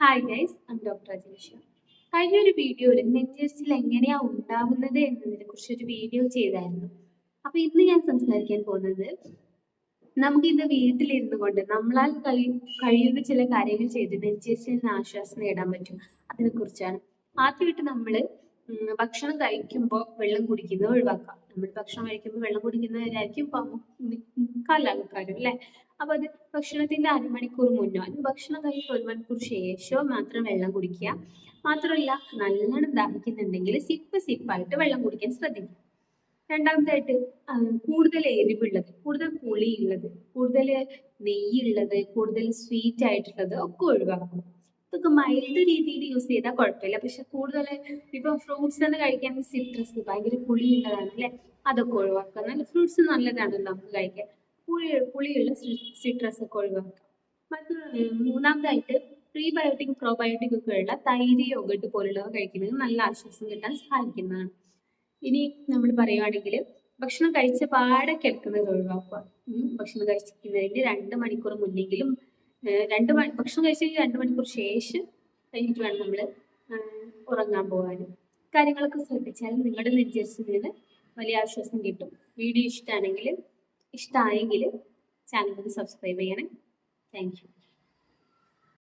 Hi guys, doctor Ajeesha. കഴിഞ്ഞൊരു വീഡിയോയിൽ നെഞ്ചെരിച്ചിൽ എങ്ങനെയാ ഉണ്ടാവുന്നത് എന്നതിനെ കുറിച്ചൊരു വീഡിയോ ചെയ്തായിരുന്നു. അപ്പൊ ഇന്ന് ഞാൻ സംസാരിക്കാൻ പോകുന്നത് നമുക്കിത് വീട്ടിലിരുന്നു കൊണ്ട് നമ്മളാൽ കഴിയുന്ന ചില കാര്യങ്ങൾ ചെയ്ത് നെഞ്ചെരിച്ചിലിന് ആശ്വാസം നേടാൻ പറ്റും. അതിനെക്കുറിച്ചാണ്. ആദ്യമായിട്ട് നമ്മൾ ഭക്ഷണം കഴിക്കുമ്പോൾ വെള്ളം കുടിക്കുന്നത് ഒഴിവാക്കാം. നമ്മൾ ഭക്ഷണം കഴിക്കുമ്പോൾ വെള്ളം കുടിക്കുന്നവരായിരിക്കും മുക്കാൽ ആൾക്കാരും അല്ലേ. അപ്പൊ അത് ഭക്ഷണത്തിന്റെ അരമണിക്കൂർ മുന്നോ അല്ലെങ്കിൽ ഭക്ഷണം കഴിഞ്ഞ് 1 മണിക്കൂർ ശേഷമോ മാത്രം വെള്ളം കുടിക്കുക. മാത്രമല്ല, നല്ലോണം ദാഹിക്കുന്നുണ്ടെങ്കിൽ സിപ്പായിട്ട് വെള്ളം കുടിക്കാൻ ശ്രദ്ധിക്കുക. രണ്ടാമതായിട്ട് കൂടുതൽ എരിവുള്ളത്, കൂടുതൽ പുളിയുള്ളത്, കൂടുതൽ നെയ്യുള്ളത്, കൂടുതൽ സ്വീറ്റ് ആയിട്ടുള്ളത് ഒക്കെ ഒഴിവാക്കും. ഇതൊക്കെ മൈൽഡ് രീതിയിൽ യൂസ് ചെയ്താൽ കുഴപ്പമില്ല. പക്ഷെ കൂടുതൽ ഇപ്പൊ ഫ്രൂട്ട്സ് തന്നെ കഴിക്കാൻ സിട്രസ് ഭയങ്കര പുളിയുള്ളതാണ് അല്ലെ, അതൊക്കെ ഒഴിവാക്കുക. നല്ല ഫ്രൂട്ട്സ് നല്ലതാണ് നമുക്ക് കഴിക്കാൻ. പുളിയുള്ള സിട്രസ് ഒക്കെ ഒഴിവാക്കുക. മൂന്നാമതായിട്ട് പ്രീബയോട്ടിക് പ്രോബയോട്ടിക് ഒക്കെ ഉള്ള തൈര്, യോഗട്ട് പോലുള്ളവ കഴിക്കുന്നത് നല്ല ആശ്വാസം കിട്ടാൻ സഹായിക്കുന്നതാണ്. ഇനി നമ്മൾ പറയുവാണെങ്കിൽ ഭക്ഷണം കഴിച്ച പാടെ കിടക്കുന്നത് ഒഴിവാക്കുക. ഭക്ഷണം കഴിക്കുന്നതിന് 2 മണിക്കൂർ മുന്നെങ്കിലും ഭക്ഷണം കഴിച്ചതിന് 2 മണിക്കൂർ ശേഷം കഴിഞ്ഞിട്ട് വേണം നമ്മൾ ഉറങ്ങാൻ പോകാനും. കാര്യങ്ങളൊക്കെ ശ്രദ്ധിച്ചാൽ നിങ്ങളുടെ നെഞ്ചരിച്ചതിന് വലിയ ആശ്വാസം കിട്ടും. വീഡിയോ ഇഷ്ടമായെങ്കിൽ ചാനൽ സബ്സ്ക്രൈബ് ചെയ്യണേ. Thank you.